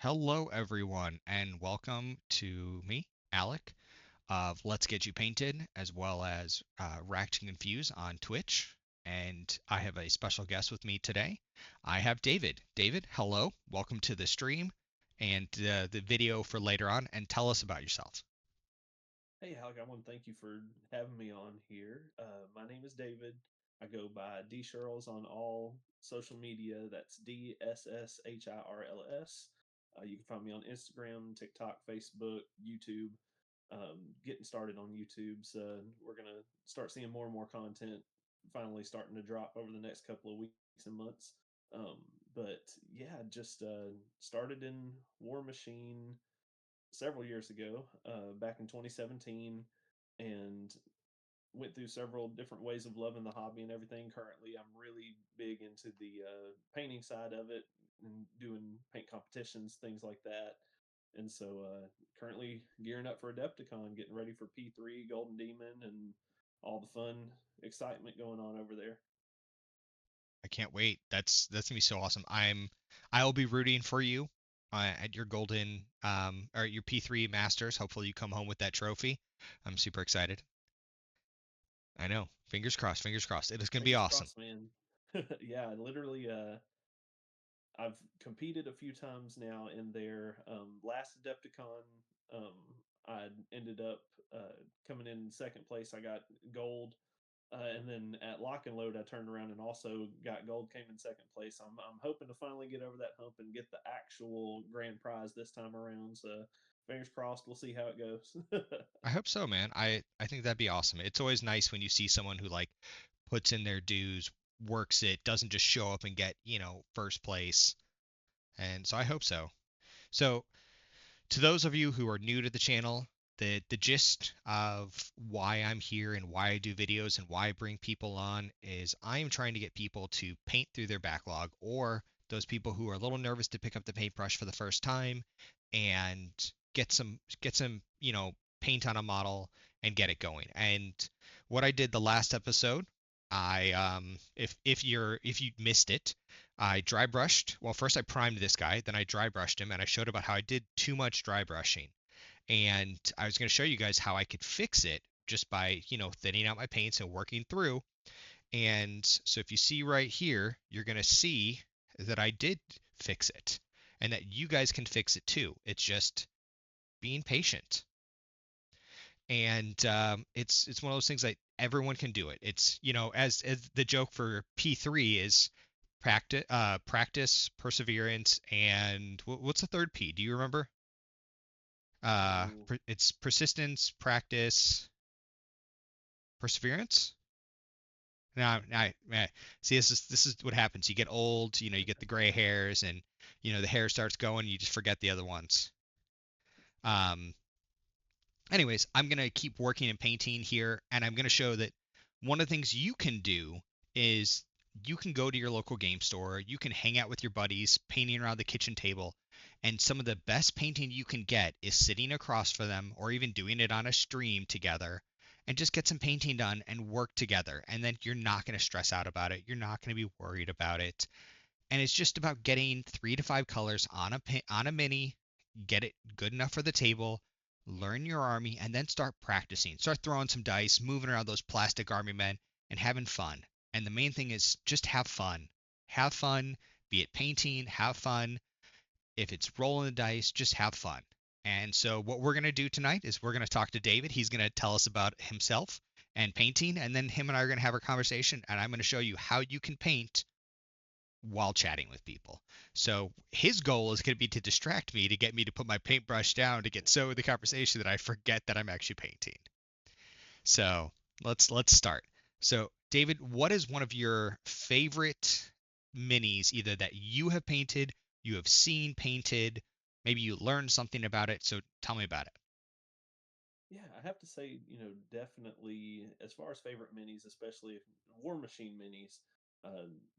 Hello, everyone, and welcome to me, Alec, of Let's Get You Painted, as well as Racked and Confused on Twitch. And I have a special guest with me today. I have David. David, hello, welcome to the stream and the video for later on, and tell us about yourself. Hey, Alec, I want to thank you for having me on here. My name is David. I go by D Shirls on all social media. That's DSSHIRLS. You can find me on Instagram, TikTok, Facebook, YouTube. Getting started on YouTube, so we're gonna start seeing more and more content finally starting to drop over the next couple of weeks and months. Um, but yeah, just started in War Machine several years ago, back in 2017, and went through several different ways of loving the hobby and everything. Currently, I'm really big into the painting side of it and doing paint competitions, things like that. And so, currently gearing up for Adepticon, getting ready for P3, Golden Demon, and all the fun excitement going on over there. I can't wait. That's gonna be so awesome. I'll be rooting for you at your golden or your P3 Masters. Hopefully, you come home with that trophy. I'm super excited. I know. Fingers crossed. Fingers crossed. It is going to be Fingers awesome. crossed, man. Yeah, literally. I've competed a few times now in their last Adepticon. Um, I ended up coming in second place. I got gold, and then at Lock and Load, I turned around and also got gold. Came in second place. I'm hoping to finally get over that hump and get the actual grand prize this time around. So fingers crossed. We'll see how it goes. I hope so, man. I think that'd be awesome. It's always nice when you see someone who like puts in their dues, works it, doesn't just show up and get, first place. And so I hope so. So, to those of you who are new to the channel, the gist of why I'm here and why I do videos and why I bring people on is I am trying to get people to paint through their backlog, or those people who are a little nervous to pick up the paintbrush for the first time and get some paint on a model and get it going. And what I did the last episode, I if you missed it, I dry brushed. Well, first I primed this guy, then I dry brushed him, and I showed about how I did too much dry brushing. And I was going to show you guys how I could fix it just by, thinning out my paints and working through. And so if you see right here, you're going to see that I did fix it and that you guys can fix it too. It's just being patient. And it's one of those things that everyone can do it. It's, as the joke for P3 is practice, perseverance, and what's the third P? Do you remember? Ooh, It's persistence, practice, perseverance. See, this is what happens. You get old, you get the gray hairs, and the hair starts going. You just forget the other ones. Um, anyways, I'm gonna keep working and painting here, and I'm gonna show that one of the things you can do is you can go to your local game store. You can hang out with your buddies, painting around the kitchen table, and some of the best painting you can get is sitting across from them, or even doing it on a stream together, and just get some painting done and work together. And then you're not gonna stress out about it. You're not gonna be worried about it. And it's just about getting 3 to 5 colors on a mini, get it good enough for the table, learn your army, and then start practicing. Start throwing some dice, moving around those plastic army men, and having fun. And the main thing is just have fun. Have fun, be it painting, have fun. If it's rolling the dice, just have fun. And so what we're going to do tonight is we're going to talk to David. He's going to tell us about himself and painting, and then him and I are going to have a conversation, and I'm going to show you how you can paint while chatting with people. So his goal is going to be to distract me, to get me to put my paintbrush down, to get so in the conversation that I forget that I'm actually painting. So let's start. So David, what is one of your favorite minis, either that you have painted, you have seen painted, maybe you learned something about it? So tell me about it. yeah, I have to say, definitely as far as favorite minis, especially if War Machine minis,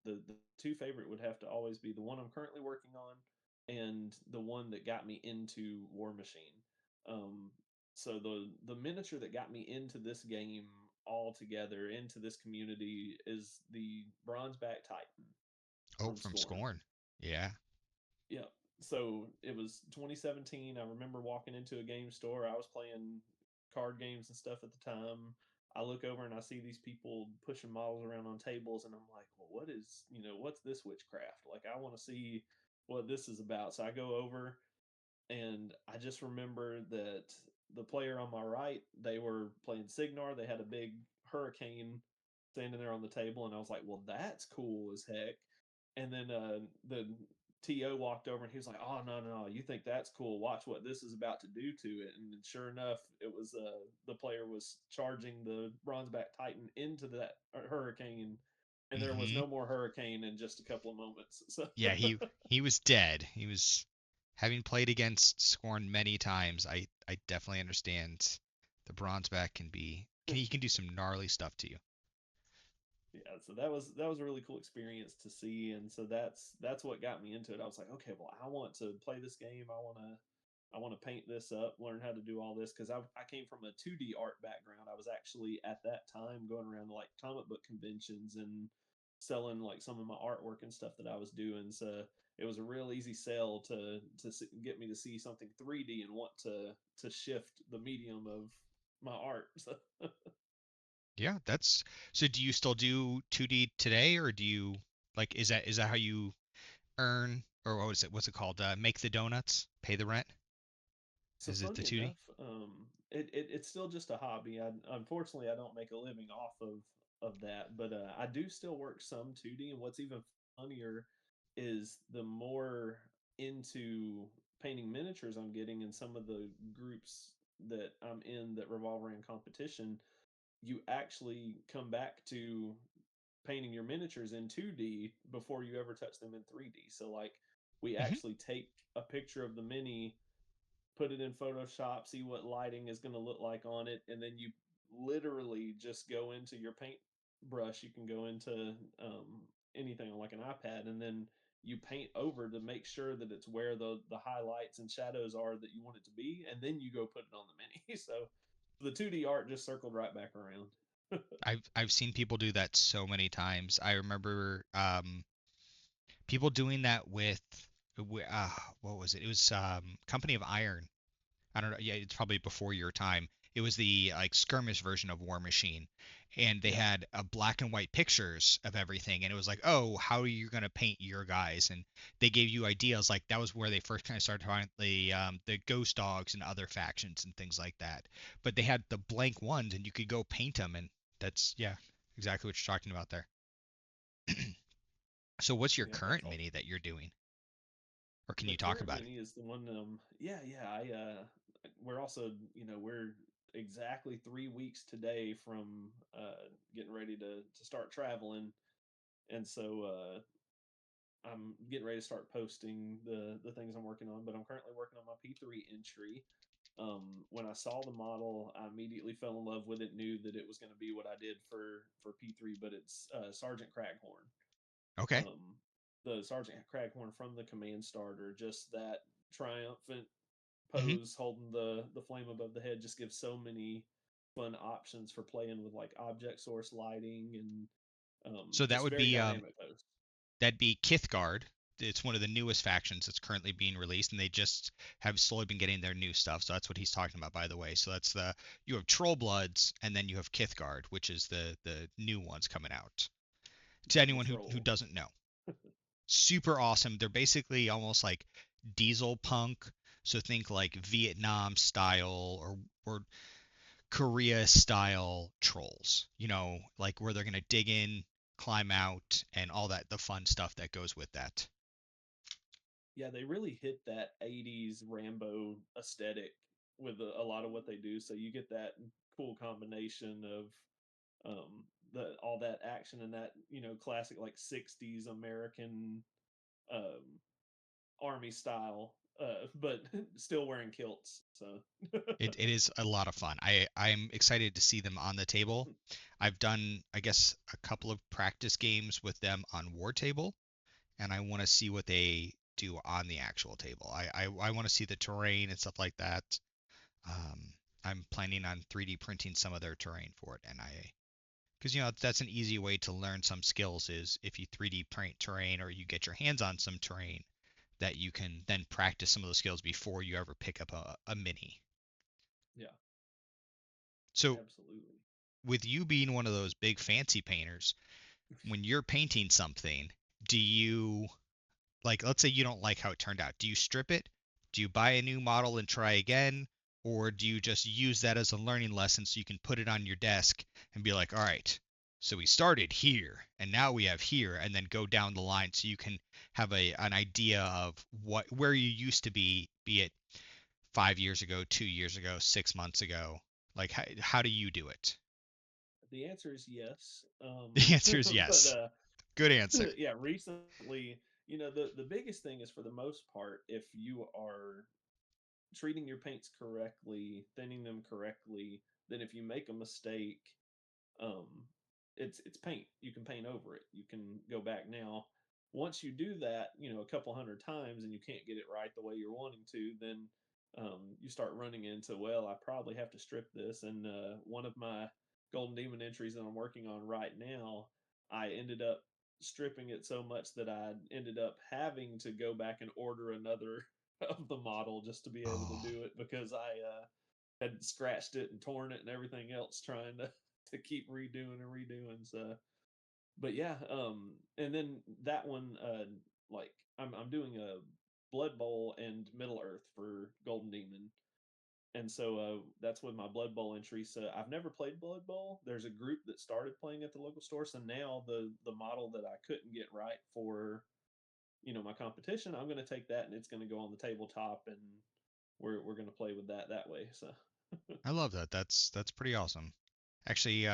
the two favorite would have to always be the one I'm currently working on and the one that got me into War Machine. Um, so the miniature that got me into this game altogether, into this community, is the Bronzeback Titan Oh, from from Scorn. Scorn. Yeah. Yep. so it was 2017. I remember walking into a game store. I was playing card games and stuff at the time. I look over and I see these people pushing models around on tables, and I'm like, well, what is, what's this witchcraft? Like, I want to see what this is about. So I go over, and I just remember that the player on my right, they were playing Signar. They had a big hurricane standing there on the table, and I was like, "Well, that's cool as heck." And then the TO walked over and he was like, "Oh no, no, no! You think that's cool? Watch what this is about to do to it." And sure enough, it was the player was charging the Bronzeback Titan into that hurricane, and there was Hmm. no more hurricane in just a couple of moments. So Yeah, he was dead. He was having played against Scorn many times. I definitely understand the Bronzeback he can do some gnarly stuff to you. yeah, so that was a really cool experience to see, and so that's what got me into it. I was like, okay, well, I want to play this game. I want to paint this up, learn how to do all this, because I came from a 2D art background. I was actually at that time going around to like comic book conventions and selling like some of my artwork and stuff that I was doing. So it was a real easy sell to get me to see something 3D and want to shift the medium of my art. So Yeah, that's so do you still do 2D today or do you like is that how you earn or what is it? What's it called? Make the donuts, pay the rent? So Is it the funny 2D? enough, it's still just a hobby. Unfortunately, I don't make a living off of that, but I do still work some 2D. And what's even funnier is the more into painting miniatures I'm getting in some of the groups that I'm in that revolve around competition, you actually come back to painting your miniatures in 2D before you ever touch them in 3D. So like we Hmm. actually take a picture of the mini, put it in Photoshop, see what lighting is going to look like on it, and then you literally just go into your paint brush. You can go into anything on like an iPad, and then you paint over to make sure that it's where the highlights and shadows are that you want it to be, and then you go put it on the mini. So the 2D art just circled right back around. I've seen people do that so many times. I remember people doing that with what was it? It was Company of Iron. I don't know. Yeah, it's probably before your time. It was the like skirmish version of War Machine, and they Yeah, had black and white pictures of everything, and it was like, oh, how are you gonna paint your guys? And they gave you ideas. Like that was where they first kind of started trying the Ghost Dogs and other factions and things like that. But they had the blank ones, and you could go paint them, and that's yeah, exactly what you're talking about there. So what's your yeah, that's current all. mini that you're doing, or can The you talk current about it? mini is the one. Yeah, yeah. We're also, we're exactly 3 weeks today from getting ready to start traveling, and so I'm getting ready to start posting the things I'm working on. But I'm currently working on my P3 entry. When I saw the model, I immediately fell in love with it. Knew that it was going to be what I did for P3, but it's Sergeant Craghorn. Okay. um, the Sergeant Craghorn from the command starter, just that triumphant Hmm. pose holding the flame above the head just gives so many fun options for playing with like object source lighting and So that just would very be dynamic pose. that'd be Kithgard. It's one of the newest factions that's currently being released, and they just have slowly been getting their new stuff. So that's what he's talking about, by the way. So that's the you have Trollbloods, and then you have Kithgard, which is the new ones coming out. To The anyone who troll. doesn't know, super awesome. They're basically almost like diesel punk. So think like Vietnam style or Korea style trolls. Like where they're gonna dig in, climb out, and all that the fun stuff that goes with that. Yeah, they really hit that 80s Rambo aesthetic with a lot of what they do. So you get that cool combination of the all that action and that classic like 60s American um, army style, but still wearing kilts. So It is a lot of fun. I'm excited to see them on the table. I've done, I guess, a couple of practice games with them on War Table, and I want to see what they do on the actual table. I want to see the terrain and stuff like that. Um, I'm planning on 3D printing some of their terrain for it, and because that's an easy way to learn some skills is if you 3D print terrain or you get your hands on some terrain, that you can then practice some of those skills before you ever pick up a mini. Yeah, So absolutely. with you being one of those big fancy painters, when you're painting something, do you, like, let's say you don't like how it turned out, do you strip it? Do you buy a new model and try again? Or do you just use that as a learning lesson so you can put it on your desk and be like, all right, so we started here and now we have here, and then go down the line so you can have an idea of where you used to be it 5 years ago, 2 years ago, 6 months ago? Like, how do you do it? The answer is yes. The answer is But yes. Good answer. yeah, recently, the biggest thing is, for the most part, if you are treating your paints correctly, thinning them correctly, then if you make a mistake, um, it's paint. You can paint over it. You can go back now. Once you do that, a couple hundred times, and you can't get it right the way you're wanting to, then you start running into, well, I probably have to strip this. And one of my Golden Demon entries that I'm working on right now, I ended up stripping it so much that I ended up having to go back and order another of the model just to be able to Oh, do it, because I had scratched it and torn it and everything else trying to keep redoing and redoing. So, but yeah, and then that one, like I'm doing a Blood Bowl and Middle Earth for Golden Demon, and so that's with my Blood Bowl entry. So I've never played Blood Bowl. There's a group that started playing at the local store, so now the model that I couldn't get right for my competition, I'm going to take that and it's going to go on the tabletop, and we're going to play with that way. So I love that. That's pretty awesome. Actually,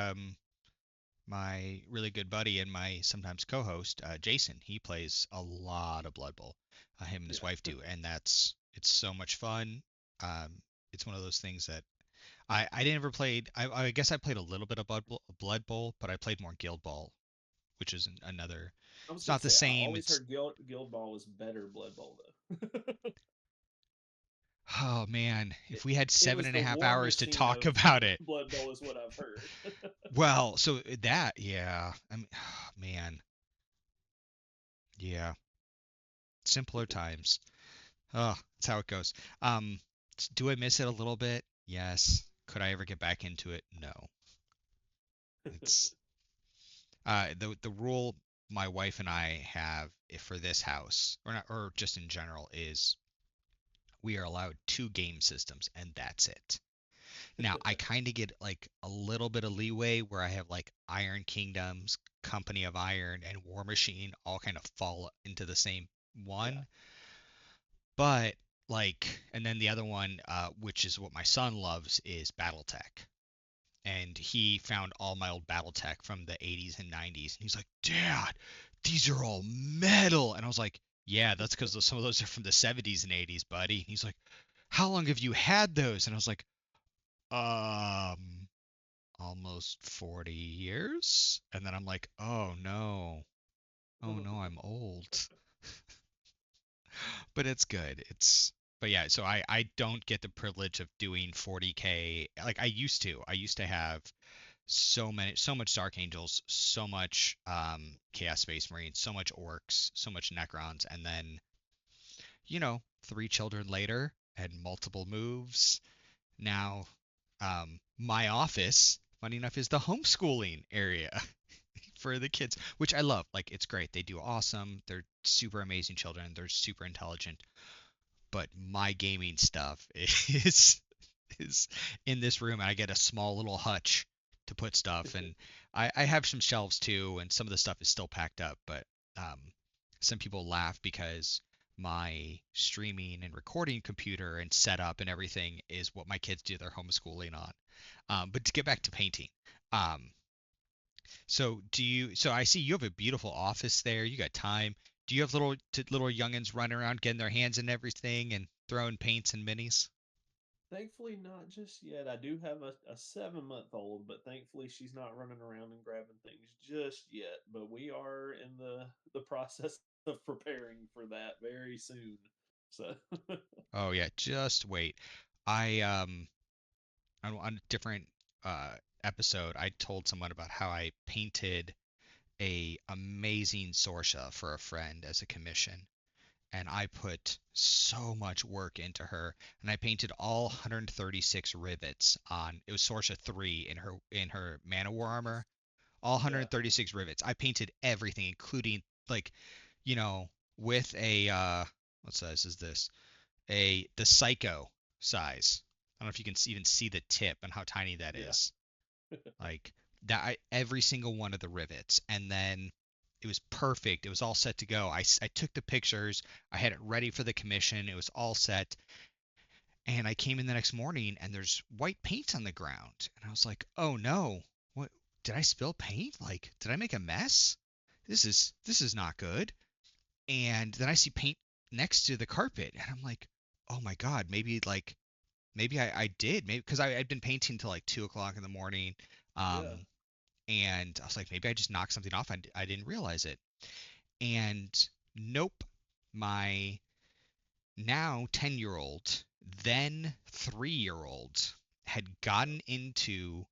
my really good buddy and my sometimes co-host, Jason, he plays a lot of Blood Bowl. Him and his wife yeah. do, and it's so much fun. It's one of those things that I never played. I guess I played a little bit of Blood Bowl, but I played more Guild Ball, which is another. I was It's gonna not the say, I same. always It's heard Guild Ball was better Blood Bowl though. oh man, it, if we had it seven was and a the half war hours to machine talk of about it. Blood Bowl is what I've heard. Well, so that, yeah, I mean, man, yeah, simpler times. Oh, that's how it goes. Um, do I miss it a little bit? Yes. Could I ever get back into it? No. It's the rule my wife and I have for this house, or not, or just in general, is we are allowed two game systems, and that's it. Now, I kind of get like a little bit of leeway where I have like Iron Kingdoms, Company of Iron, and War Machine all kind of fall into the same Yeah. one. But like, and then the other one, which is what my son loves, is BattleTech. And he found all my old BattleTech from the 80s and 90s. And he's like, Dad, these are all metal. And I was like, yeah, that's because some of those are from the 70s and 80s, buddy. And he's like, how long have you had those? And I was like, um, almost 40 years. And then I'm like, oh no. Oh no, I'm old. But it's good. But yeah, so I don't get the privilege of doing 40K like I used to. I used to have so much Dark Angels, so much Chaos Space Marines, so much Orcs, so much Necrons, and then, 3 children later and multiple moves. Now, my office, funny enough, is the homeschooling area for the kids, which I love. Like, it's great. They do awesome. They're super amazing children. They're super intelligent. But my gaming stuff is in this room, and I get a small little hutch to put stuff. And I have some shelves too, and some of the stuff is still packed up. But um, some people laugh because my streaming and recording computer and setup and everything is what my kids do their homeschooling on. But to get back to painting, um, so I see you have a beautiful office there. You got time. Do you have little youngins running around getting their hands in everything and throwing paints and minis? Thankfully, not just yet. I do have a 7 month old, but thankfully she's not running around and grabbing things just yet. But we are in the process of preparing for that very soon. So Oh yeah, just wait. I on a different uh episode, I told someone about how I painted a amazing Sorsha for a friend as a commission. and I put so much work into her, and I painted all 136 rivets on. It was Sorsha 3 in her Man War armor. All Yeah. 136 rivets. I painted everything, including like, you know, with a what size is this? The Psycho size. I don't know if you can even see the tip and how tiny that Yeah. is. Like that, every single one of the rivets, and then it was perfect. It was all set to go. I took the pictures. I had it ready for the commission. It was all set, and I came in the next morning, and there's white paint on the ground, and I was like, oh no, what? Did I spill paint? Like, did I make a mess? This is not good. And then I see paint next to the carpet, and I'm like, oh my god, maybe I did, maybe because I'd been painting till like 2 o'clock in the morning. Yeah. um and I was like, maybe I just knocked something off. I didn't realize it. And nope, my now 10-year old, then 3-year old, had gotten into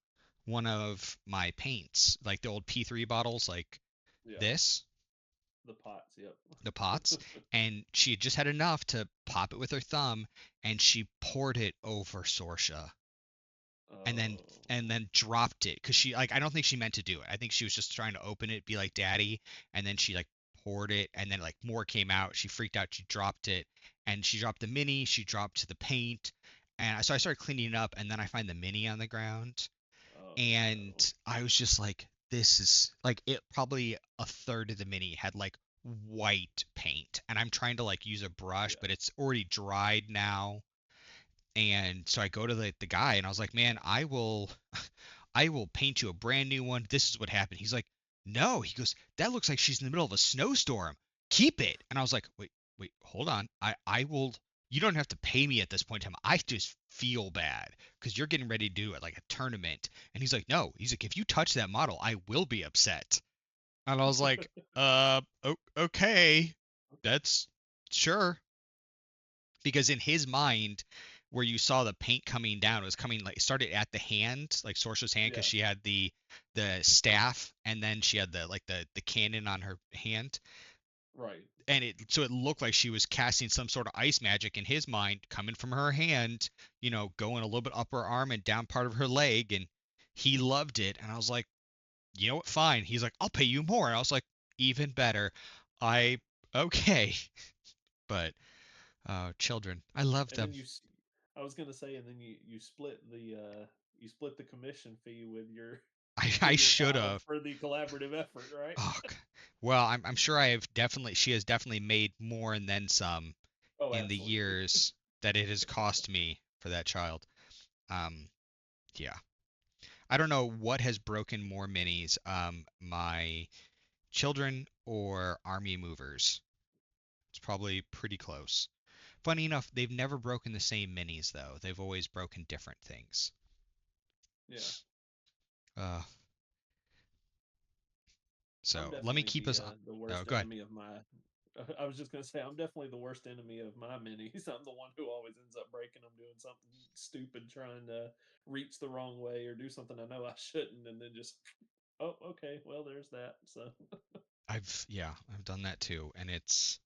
one of my paints, like the old P3 bottles, like Yeah. this, The pots. Yep. the pots, and she had just had enough to pop it with her thumb, and she poured it over Sorsha, and then Oh. dropped it because she, like, I don't think she meant to do it. I think she was just trying to open it, be like daddy, and then she like poured it, and then like more came out. She freaked out. She dropped it, and she dropped the mini. She dropped the paint, and so I started cleaning it up, and then I find the mini on the ground, Oh and no. I was just like, this is like, it probably a third of the mini had like white paint, and I'm trying to like use a brush, Yeah. but it's already dried now. And so I go to the guy, and I was like, man, I will paint you a brand new one. This is what happened. He's like, no. He goes, that looks like she's in the middle of a snowstorm. Keep it. And I was like, wait, hold on. I will. You don't have to pay me at this point in time. I just feel bad because you're getting ready to do it like a tournament. And he's like, no. He's like, if you touch that model, I will be upset. And I was like, okay, that's sure. Because in his mind, where you saw the paint coming down, it was coming like, it started at the hand, like Sorsha's hand, because Yeah. she had the staff, and then she had the like the cannon on her hand, Right. and it looked like she was casting some sort of ice magic in his mind, coming from her hand, going a little bit up her arm and down part of her leg, and he loved it. And I was like, you know what, fine. He's like, I'll pay you more. And I was like, even better. I okay. But children, I love And then them. I was gonna say, and then you split the commission fee with your I with your should child have. for the collaborative effort, right? Oh, well, I'm sure she has definitely made more and then some Oh, in the absolutely. years that it has cost me for that child. Um, yeah. I don't know what has broken more minis, my children or army movers. It's probably pretty close. Funny enough, they've never broken the same minis though. They've always broken different things. Yeah. Uh, I'm so let me definitely keep us. the Oh, worst go ahead. enemy of my. I was just gonna say I'm definitely the worst enemy of my minis. I'm the one who always ends up breaking them, doing something stupid, trying to reach the wrong way or do something I know I shouldn't, and then just, oh, okay, well, there's that. So I've done that too, and it's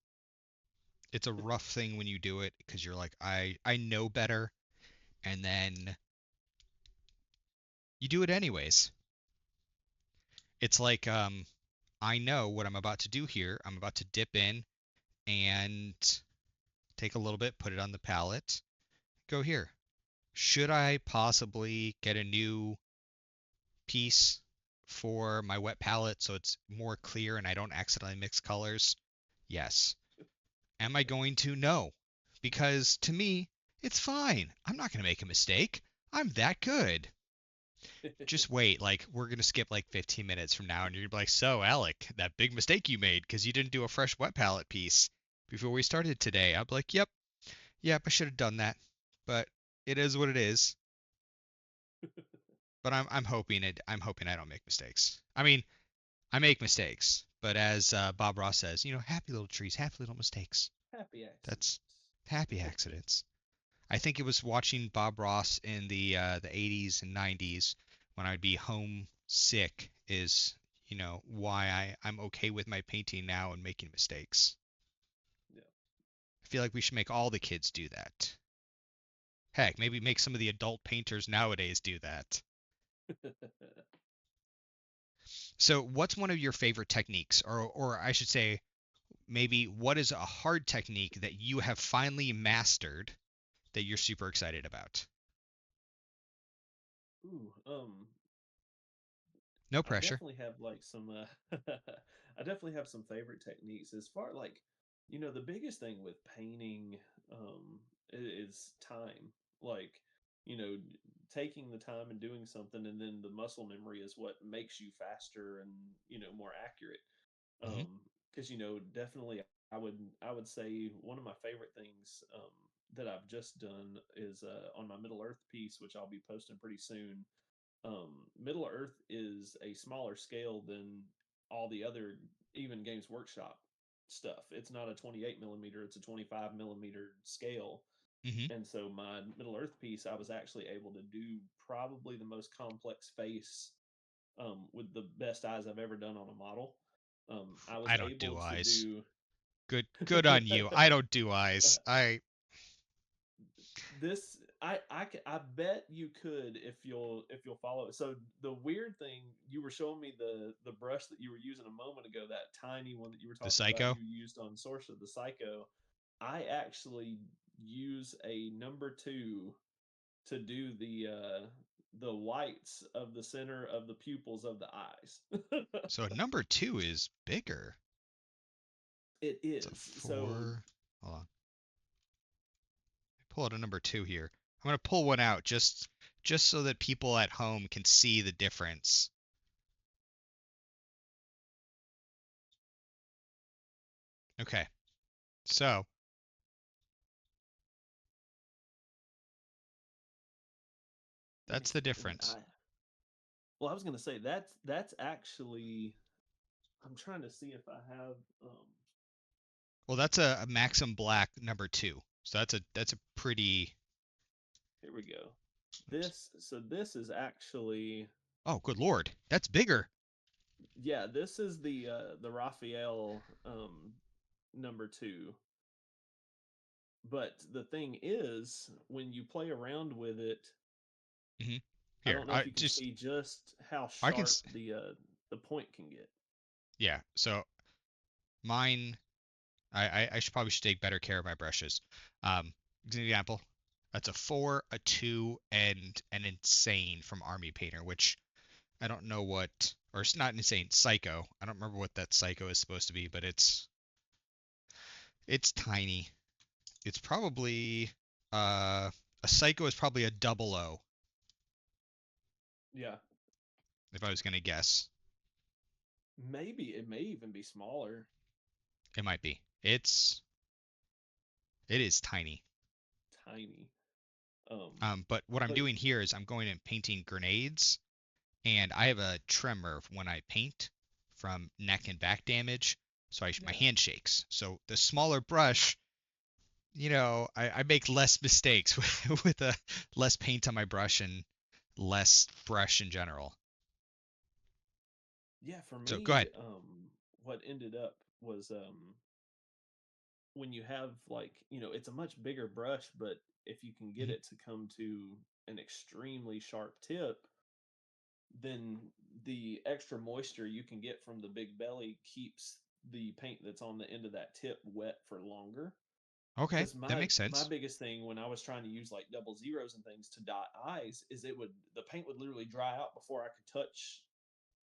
a rough thing when you do it because you're like, I know better, and then you do it anyways. It's like, I know what I'm about to do here. I'm about to dip in and take a little bit, put it on the palette, go here. Should I possibly get a new piece for my wet palette so it's more clear and I don't accidentally mix colors? Yes. Am I going to? No. Because to me, it's fine. I'm not going to make a mistake. I'm that good. Just wait. Like, we're going to skip like 15 minutes from now, and you're going to be like, so, Alec, that big mistake you made because you didn't do a fresh wet palette piece before we started today. I'm like, yep, I should have done that. But it is what it is. But I'm hoping I don't make mistakes. I mean, I make mistakes, but as Bob Ross says, happy little trees, happy little mistakes. happy That's accidents. happy accidents. I think it was watching Bob Ross in the 80s and 90s when I'd be homesick is, why I'm okay with my painting now and making mistakes. Yeah. feel like we should make all the kids do that. Heck, maybe make some of the adult painters nowadays do that. So, what's one of your favorite techniques, or I should say, maybe what is a hard technique that you have finally mastered that you're super excited about? Ooh, No I pressure. definitely have like some I definitely have some favorite techniques as far like the biggest thing with painting is time. Like, you know, taking the time and doing something, and then the muscle memory is what makes you faster and, more accurate. Hmm. Because definitely I would say one of my favorite things that I've just done is on my Middle Earth piece, which I'll be posting pretty soon. Middle Earth is a smaller scale than all the other even Games Workshop stuff. It's not a 28 millimeter; it's a 25 millimeter scale. Hmm. And so my Middle Earth piece, I was actually able to do probably the most complex face with the best eyes I've ever done on a model. I was I don't do able to eyes. do Good on you. I don't do eyes. I this I bet you could if you'll follow it. So the weird thing, you were showing me the brush that you were using a moment ago, that tiny one that you were the talking about psycho. you used on Source of the Psycho. I actually use a number two to do the whites of the center of the pupils of the eyes. So number two is bigger. It It's a is. So four. Hold on. Pull out a number two here. I'm gonna pull one out just so that people at home can see the difference. Okay. So let me that's the see. difference. Well, I was going to say that's actually. I'm trying to see if I have. Well, that's a Maxim Black number two. So that's a pretty. Here we go. Oops. This is actually. Oh, good lord, that's bigger. Yeah, this is the Raphael number two. But the thing is, when you play around with it, Hmm. I Here, don't know I if you can just see just how I can. sharp the point can get. Yeah. So mine. I should probably should take better care of my brushes. As an example, that's a four, a two, and an insane from Army Painter, which I don't know what, or it's not insane, Psycho. I don't remember what that Psycho is supposed to be, but it's tiny. It's probably a Psycho is probably a double O Yeah, if I was gonna guess. maybe it may even be smaller. It might be. It is tiny. Tiny. Um, But what I'm but doing here is I'm going and painting grenades, and I have a tremor when I paint from neck and back damage, so my yeah. hand shakes. So the smaller brush, I make less mistakes with a less paint on my brush and less brush in general. Yeah, for So go me, ahead. what ended up was when you have like, it's a much bigger brush, but if you can get Mhm. it to come to an extremely sharp tip, then the extra moisture you can get from the big belly keeps the paint that's on the end of that tip wet for longer. Okay, Because that my makes my sense. biggest thing when I was trying to use like double zeros and things to dot eyes is the paint would literally dry out before I could touch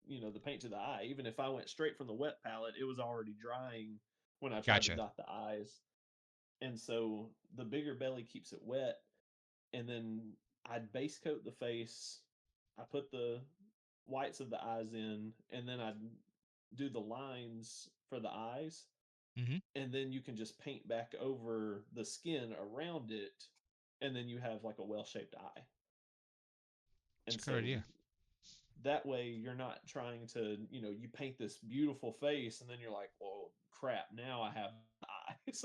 the paint to the eye. Even if I went straight from the wet palette, it was already drying when I tried to Gotcha. dot the eyes. And so the bigger belly keeps it wet. And then I'd base coat the face. I put the whites of the eyes in, and then I'd do the lines for the eyes. Hmm. And then you can just paint back over the skin around it. And then you have like a well shaped eye. It's And a good so idea. that way you're not trying to you paint this beautiful face and then you're like, well, crap, now I have eyes.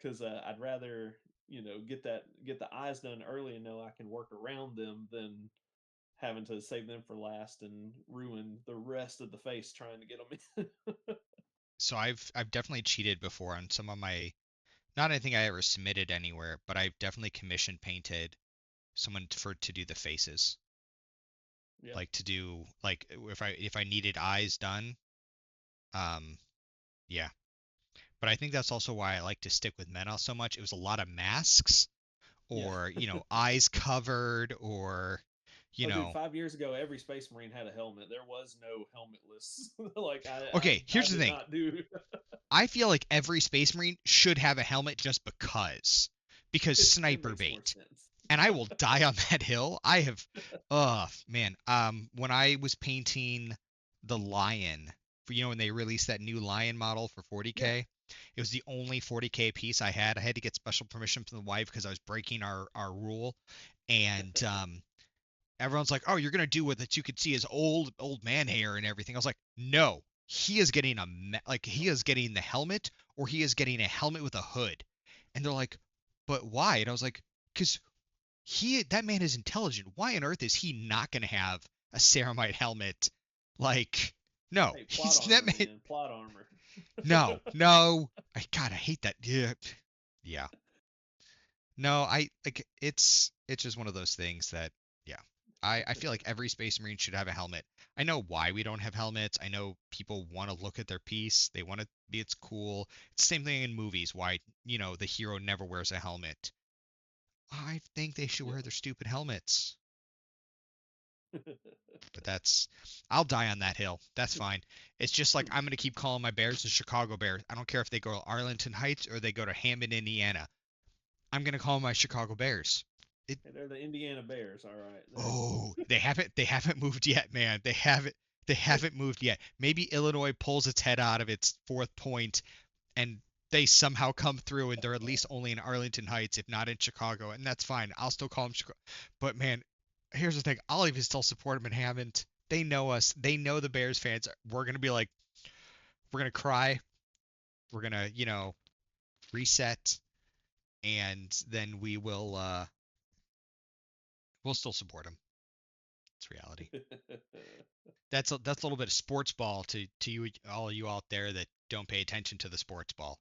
Because I'd rather get the eyes done early and know I can work around them than having to save them for last and ruin the rest of the face trying to get them in. So I've definitely cheated before on some of my not anything I ever submitted anywhere, but I've definitely commission painted someone to do the faces, Yeah. like to do like if I needed eyes done. Um, yeah. But I think that's also why I like to stick with Meta so much. It was a lot of masks Yeah. or, eyes covered or, you Oh, dude, know. 5 years ago, every Space Marine had a helmet. There was no helmetless. Like Okay, I here's the did thing. not do. I feel like every Space Marine should have a helmet just because It sniper makes more bait. sense. And I will die on that hill. Oh man, when I was painting the Lion, when they released that new Lion model for Yeah. 40K, it was the only 40K piece I had. I had to get special permission from the wife because I was breaking our rule, and everyone's like, "Oh, you're gonna do with it. You could see his old man hair and everything." I was like, "No, he is getting he is getting the helmet, or he is getting a helmet with a hood." And they're like, "But why?" And I was like, "Because that man is intelligent. Why on earth is he not gonna have a ceramite helmet? Like, no, Hey, plot he's that armor, man. man. Plot armor. No, no. God, I hate that. Yeah, yeah. No, I like it's just one of those things that yeah. I feel like every Space Marine should have a helmet. I know why we don't have helmets. I know people want to look at their piece. They want to be it's cool. It's the same thing in movies, why, the hero never wears a helmet. I think they should Yeah. wear their stupid helmets. But I'll die on that hill. That's fine. It's just like I'm gonna keep calling my Bears the Chicago Bears. I don't care if they go to Arlington Heights or they go to Hammond, Indiana. I'm gonna call them my Chicago Bears. It Hey, they're the Indiana Bears, all right. Oh, they haven't moved yet, man. They haven't moved yet. Maybe Illinois pulls its head out of its fourth point and they somehow come through and they're at least only in Arlington Heights, if not in Chicago, and that's fine. I'll still call them Chicago. But man, here's the thing. I'll even still support them in Hammond. They know us. They know the Bears fans. We're gonna be like, we're gonna cry. We're gonna, reset, and then we'll still support them. It's reality. That's a little bit of sports ball to you all you out there that don't pay attention to the sports ball.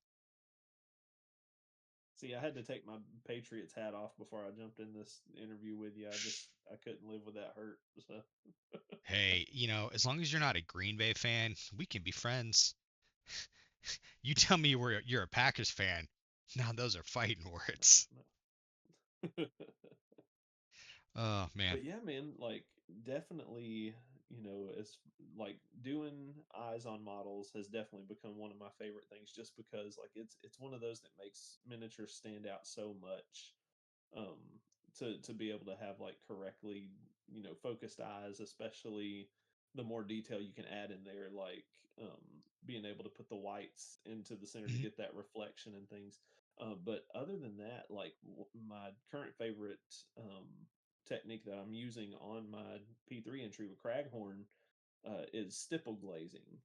See, I had to take my Patriots hat off before I jumped in this interview with you. I couldn't live with that hurt. So Hey, as long as you're not a Green Bay fan, we can be friends. You tell me you're a Packers fan. Now those are fighting words. no. Oh man. But yeah, man, like definitely, as like doing eyes on models has definitely become one of my favorite things just because like it's one of those that makes miniatures stand out so much. Um to be able to have like correctly, focused eyes, especially the more detail you can add in there, like being able to put the whites into the center to Hmm. get that reflection and things. But other than that, like my current favorite technique that I'm using on my P3 entry with Craghorn is stipple glazing,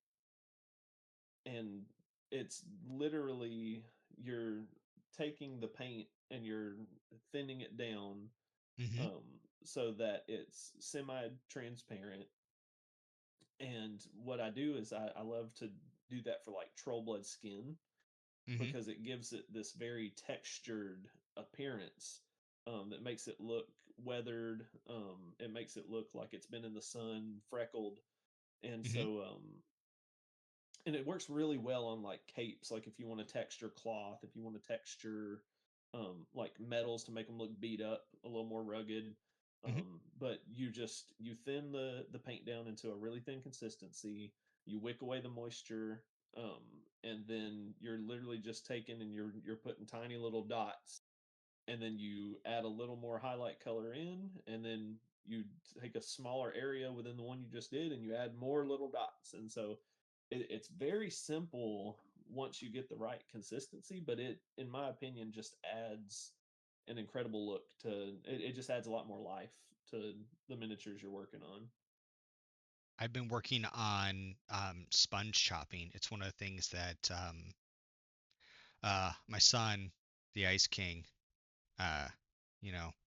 and it's literally you're taking the paint and you're thinning it down Hmm. so that it's semi-transparent. And what I do is I love to do that for like troll blood skin Hmm. because it gives it this very textured appearance that makes it look weathered. It makes it look like it's been in the sun, freckled, and Hmm. and it works really well on like capes. Like if you want to texture cloth, if you want to texture like metals to make them look beat up, a little more rugged. Hmm. But you thin the paint down into a really thin consistency. You wick away the moisture, and then you're literally just taking and you're putting tiny little dots, and then you add a little more highlight color in, and then you take a smaller area within the one you just did and you add more little dots. And so it's very simple once you get the right consistency, but it, in my opinion, just adds an incredible look to it. It just adds a lot more life to the miniatures you're working on. I've been working on sponge chopping. It's one of the things that my son, the Ice King, uh,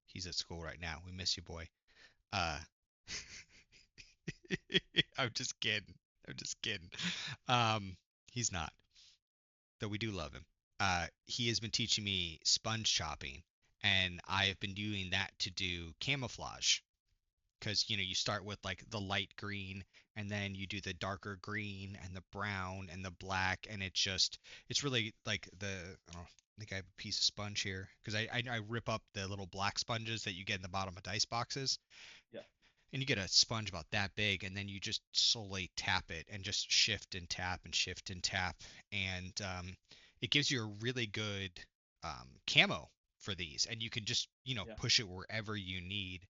he's at school right now. We miss you, boy. Uh, I'm just kidding. I'm just kidding. Um, he's not, though we do love him. he has been teaching me sponge chopping, and I have been doing that to do camouflage. Because you start with like the light green, and then you do the darker green and the brown and the black, and it's really like I don't know, I think I have a piece of sponge here because I rip up the little black sponges that you get in the bottom of dice boxes, Yeah. and you get a sponge about that big, and then you just slowly tap it and just shift and tap and shift and tap, and it gives you a really good camo for these, and you can just Yeah. push it wherever you need,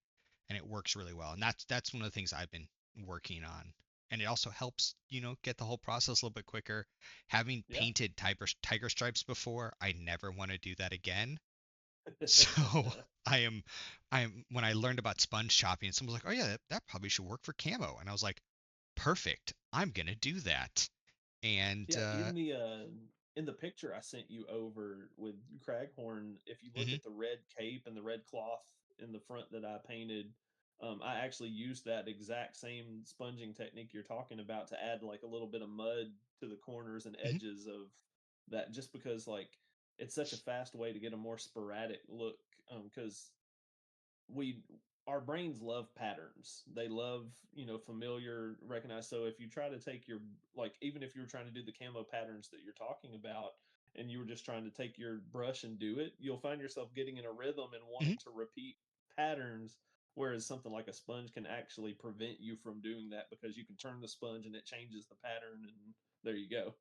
and it works really well. And that's one of the things I've been working on, and it also helps get the whole process a little bit quicker. Having Yeah. painted tiger stripes before, I never want to do that again. So I am when I learned about sponge chopping, someone was like, "Oh yeah, that probably should work for camo," and I was like, "Perfect, I'm gonna do that." And Yeah, in the picture I sent you over with Craghorn, if you look mhm, at the red cape and the red cloth in the front that I painted, I actually used that exact same sponging technique you're talking about to add like a little bit of mud to the corners and mhm, edges of that, just because like it's such a fast way to get a more sporadic look. Because we our brains love patterns. They love, familiar, recognized. So if you try to take your, like, even if you were trying to do the camo patterns that you're talking about, and you were just trying to take your brush and do it, you'll find yourself getting in a rhythm and mhm. wanting to repeat patterns. Whereas something like a sponge can actually prevent you from doing that, because you can turn the sponge and it changes the pattern, and there you go.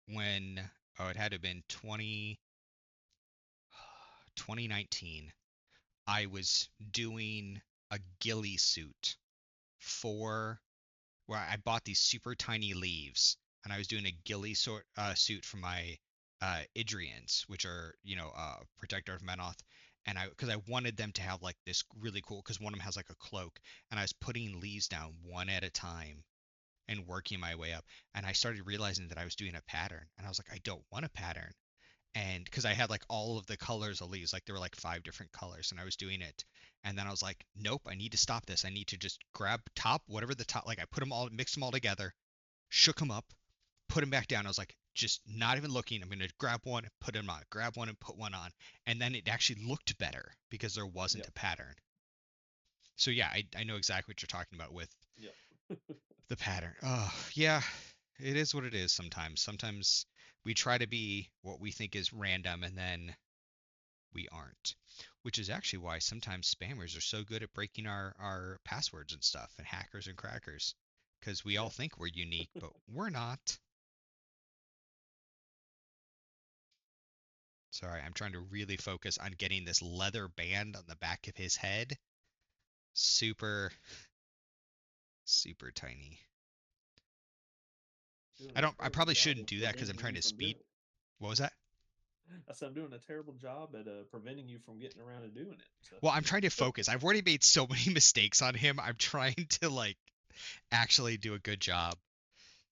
When it had to have been 2019, I was doing a ghillie suit for where I bought these super tiny leaves, and I was doing a ghillie suit for my Idrians, which are protector of Menoth, and because I wanted them to have like this really cool, because one of them has like a cloak, and I was putting leaves down one at a time and working my way up, and I started realizing that I was doing a pattern, and I was like, I don't want a pattern, and because I had like all of the colors of leaves, like there were like 5 different colors, and I was doing it, and then I was like, nope, I need to stop this. I need to just grab top, whatever the top, like I put them all, mixed them all together, shook them up, put them back down. I was like, just not even looking. I'm gonna grab one, put them on, grab one and put one on, and then it actually looked better because there wasn't Yep. a pattern. So yeah, I know exactly what you're talking about with Yep. the pattern. Oh yeah, it is what it is. Sometimes we try to be what we think is random, and then we aren't, which is actually why sometimes spammers are so good at breaking our passwords and stuff, and hackers and crackers, because we all Yeah. think we're unique, but we're not. Sorry, I'm trying to really focus on getting this leather band on the back of his head super, super tiny. Doing I a don't. I terrible probably job shouldn't of do that because I'm preventing trying you to from doing speed. it. What was that? I said I'm doing a terrible job at preventing you from getting around and doing it. So, Well, I'm trying to focus. I've already made so many mistakes on him. I'm trying to like actually do a good job.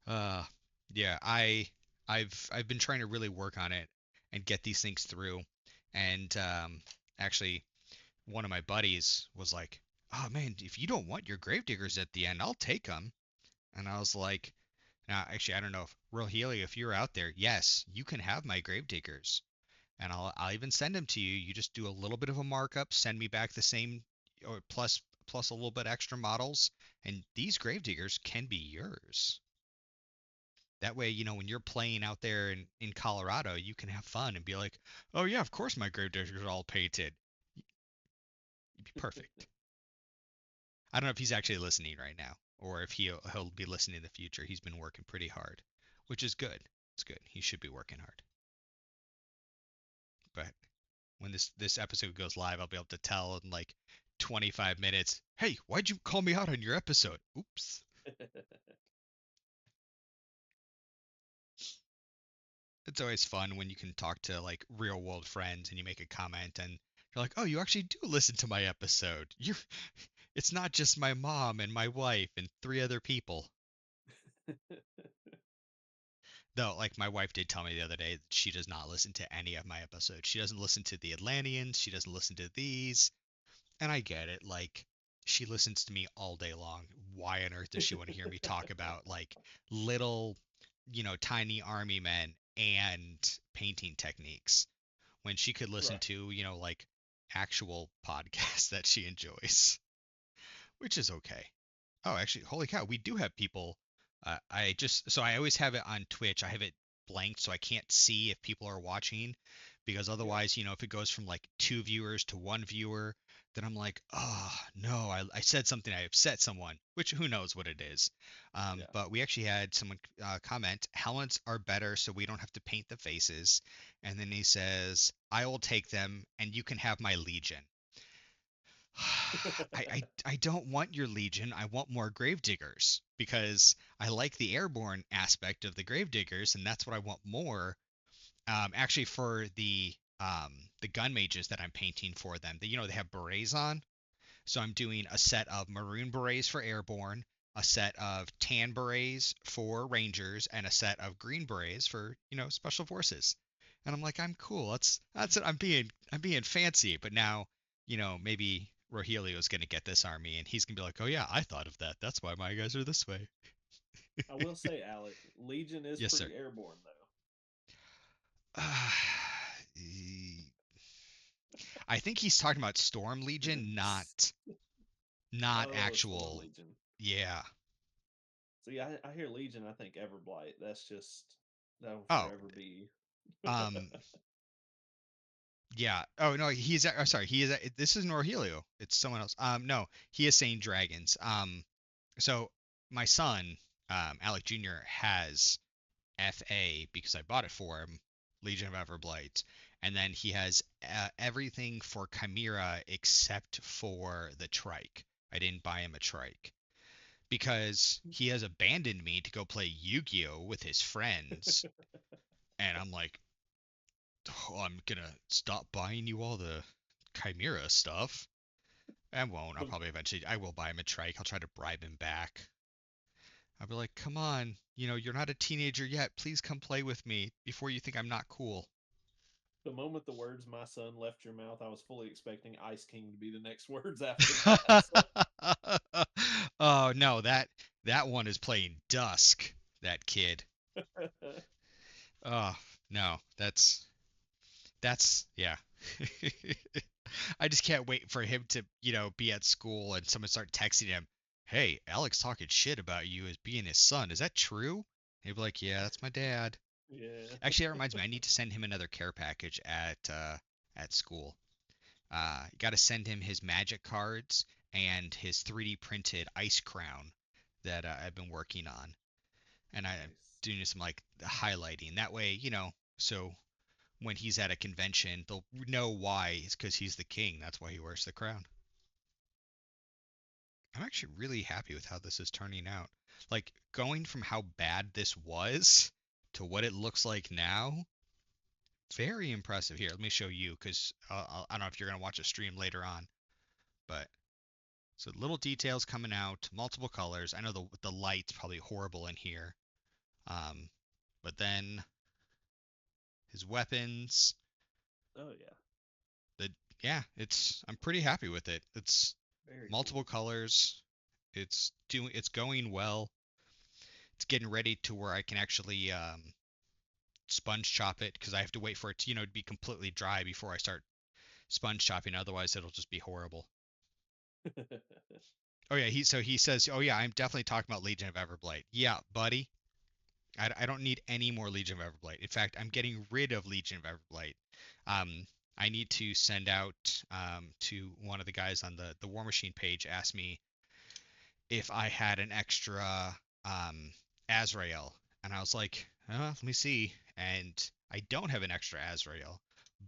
Uh, yeah, I've been trying to really work on it and get these things through. And actually, one of my buddies was like, "Oh man, if you don't want your gravediggers at the end, I'll take them." And I was like, "Now, actually, I don't know if Rogelio, if you're out there, yes, you can have my gravediggers, and I'll even send them to you. You just do a little bit of a markup, send me back the same, or plus a little bit extra models, and these gravediggers can be yours." That way, when you're playing out there in Colorado, you can have fun and be like, oh yeah, of course my gravediggers are all painted. You'd be perfect. I don't know if he's actually listening right now or if he'll be listening in the future. He's been working pretty hard, which is good. It's good. He should be working hard. But when this episode goes live, I'll be able to tell in like 25 minutes, hey, why'd you call me out on your episode? Oops. It's always fun when you can talk to like real world friends and you make a comment and you're like, "Oh, you actually do listen to my episode. You It's not just my mom and my wife and 3 other people." Though, like my wife did tell me the other day that she does not listen to any of my episodes. She doesn't listen to the Atlanteans, she doesn't listen to these. And I get it. Like she listens to me all day long. Why on earth does she want to hear me talk about like little, tiny army men and painting techniques when she could listen Right. to, like actual podcasts that she enjoys, which is okay. Oh, actually, holy cow, we do have people. I always have it on Twitch. I have it blanked so I can't see if people are watching, because Yeah. otherwise, if it goes from like two viewers to one viewer, then I'm like, oh no, I said something, I upset someone, which who knows what it is. Yeah. But we actually had someone comment, helmets are better so we don't have to paint the faces. And then he says, I will take them and you can have my Legion. I don't want your Legion. I want more Gravediggers because I like the airborne aspect of the Gravediggers, and that's what I want more. Actually, for the gun mages that I'm painting for them, they have berets on, so I'm doing a set of maroon berets for airborne, a set of tan berets for rangers, and a set of green berets for special forces. And I'm like, I'm cool. That's it. I'm being fancy. But now, maybe Rogelio's gonna get this army, and he's gonna be like, oh yeah, I thought of that. That's why my guys are this way. I will say, Alec, Legion is Yes, sir. pretty airborne though. I think he's talking about Storm Legion, not Oh, Storm actual. Legion. Yeah. See, I hear Legion, I think Everblight. That'll Oh, forever be. um, yeah. Oh no, oh, sorry. This is Norhelio. It's someone else. No, he is saying dragons. So my son, Alec Jr. has FA because I bought it for him, Legion of Everblight, and then he has everything for Chimera except for the Trike. I didn't buy him a Trike because he has abandoned me to go play Yu-Gi-Oh with his friends, and I'm like, oh, I'm gonna stop buying you all the Chimera stuff. I won't. I will buy him a trike. I'll try to bribe him back. I'll be like, come on, you're not a teenager yet. Please come play with me before you think I'm not cool. The moment the words "my son" left your mouth, I was fully expecting Ice King to be the next words after that. So. Oh no, that one is playing Dusk. That kid. Oh no, that's yeah. I just can't wait for him to, be at school and someone start texting him, "Hey, Alex talking shit about you as being his son. Is that true?" He'd be like, "Yeah, that's my dad." Yeah. Actually, that reminds me, I need to send him another care package at school. Got to send him his magic cards and his 3D printed ice crown that I've been working on, and I'm Nice. doing some like highlighting. That way, so when he's at a convention, they'll know why. It's because he's the king. That's why he wears the crown. I'm actually really happy with how this is turning out. Like going from how bad this was to what it looks like now, very impressive. Here, let me show you because I don't know if you're gonna watch a stream later on, but so little details coming out, multiple colors. I know the light's probably horrible in here, um, but then his weapons, Oh yeah. the yeah, I'm pretty happy with it. It's Very multiple cool. colors. It's going well. It's getting ready to where I can actually sponge chop it because I have to wait for it to to be completely dry before I start sponge chopping. Otherwise, it'll just be horrible. Oh yeah, he says, oh yeah, I'm definitely talking about Legion of Everblight. Yeah, buddy, I don't need any more Legion of Everblight. In fact, I'm getting rid of Legion of Everblight. Um, I need to send out to one of the guys on the War Machine page. Asked me if I had an extra Azrael, and I was like, let me see. And I don't have an extra Azrael,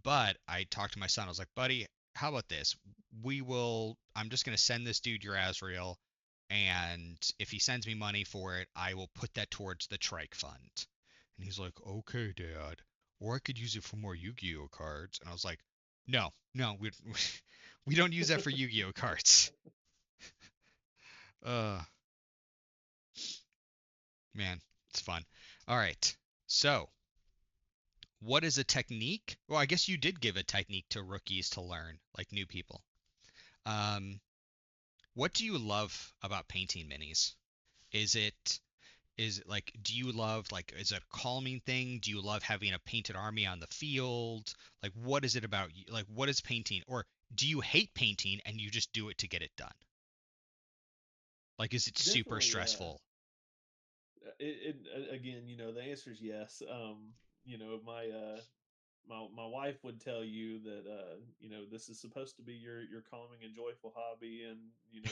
but I talked to my son. I was like, buddy, how about this? I'm just gonna send this dude your Azrael, and if he sends me money for it, I will put that towards the Trike Fund. And he's like, okay, Dad. Or I could use it for more Yu-Gi-Oh cards. And I was like, no, no, we don't use that for Yu-Gi-Oh cards. Uh, Man, it's fun. All right. So, what is a technique? Well, I guess you did give a technique to rookies to learn, like new people. Um, what do you love about painting minis? Is it Is it like, do you love, like, is it a calming thing? Do you love having a painted army on the field? Like, what is it about you? Like, what is painting? Or do you hate painting and you just do it to get it done? Like, is it super Definitely, stressful? again, the answer is yes. My wife would tell you that this is supposed to be your calming and joyful hobby, and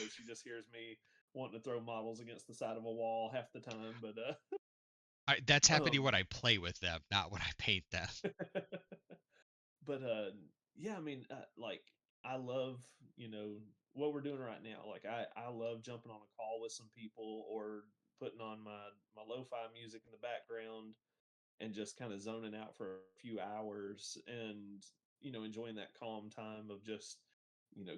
she just hears me wanting to throw models against the side of a wall half the time. But That's happening when um, I play with them, not when I paint them. but yeah, I mean, like I love you know what we're doing right now. Like I love jumping on a call with some people or putting on my lo-fi music in the background and just kind of zoning out for a few hours and enjoying that calm time of just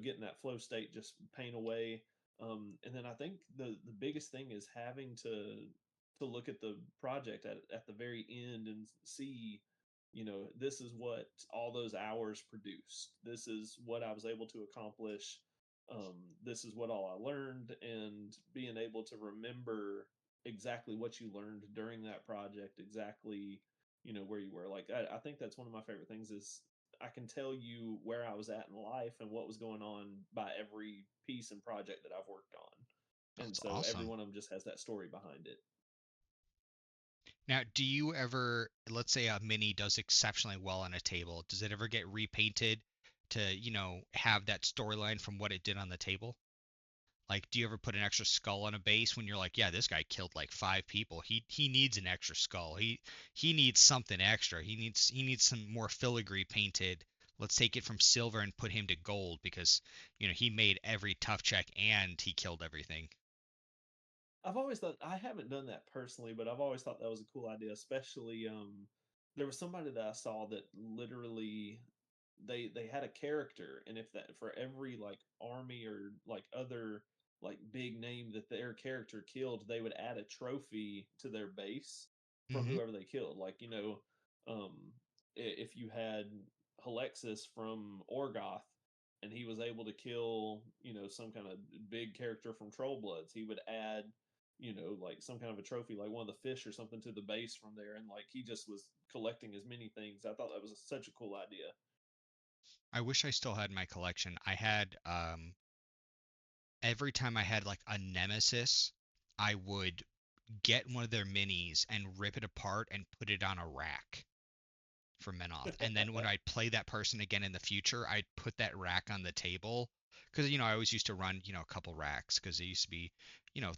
getting that flow state, just paint away. And then I think the biggest thing is having to look at the project at the very end and see this is what all those hours produced, this is what I was able to accomplish, this is what all I learned, and being able to remember exactly what you learned during that project, exactly where you were. Like I think that's one of my favorite things is I can tell you where I was at in life and what was going on by every piece and project that I've worked on, and That's so every awesome. one of them just has that story behind it. Now, do you ever, let's say a mini does exceptionally well on a table, does it ever get repainted to, have that storyline from what it did on the table? Like, do you ever put an extra skull on a base when you're like, yeah, this guy killed like 5 people. He needs an extra skull. He needs something extra. He needs some more filigree painted. Let's take it from silver and put him to gold because, he made every tough check and he killed everything. I've always thought, I haven't done that personally, but I've always thought that was a cool idea. Especially, there was somebody that I saw that literally they had a character, and if that for every like army or like other like big name that their character killed, they would add a trophy to their base from Hmm. whoever they killed. Like um, if you had Halexis from Orgoth, and he was able to kill some kind of big character from Troll Bloods, he would add like some kind of a trophy, like one of the fish or something, to the base from there. And like he just was collecting as many things. I thought that was such a cool idea. I wish I still had my collection. I had every time I had like a nemesis, I would get one of their minis and rip it apart and put it on a rack for Menoth. And then when I'd play that person again in the future, I'd put that rack on the table. Because, I always used to run, a couple racks because there used to be,